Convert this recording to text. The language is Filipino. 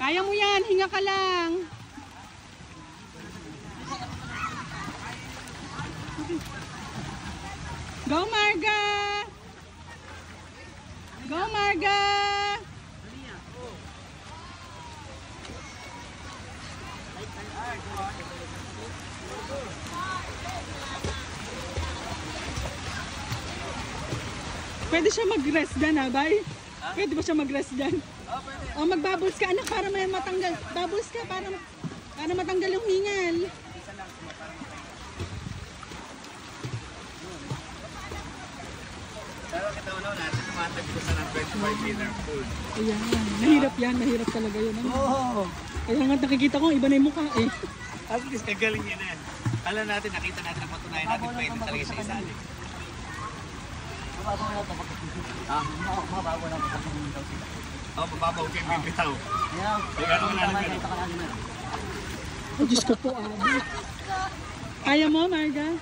Kaya mo yan, hinga ka lang. Go Marga! Go Marga! Pwede siya mag-rest dyan, ha, bay? Pwede ba siya mag-rest dyan? O, mag-bubbles ka, anak, para may matanggal. Bubbles ka, para matanggal yung hingal. Pero kita ulo natin, tumatag ko sa ng 25-liter food. Ayan, mahirap yan, mahirap talaga yun. Oo! Kaya nga nakikita ko, iba na yung mukha eh. At least, kagaling niya na. Alam natin, nakita natin ang patunayan natin, pwede talaga siya isali. Mababaw na daw sila. Oo, mababaw kayo bibitaw. Gano'n na lang gano'n. Oh, Diyos ko po, Abi. Kaya mo, Marga?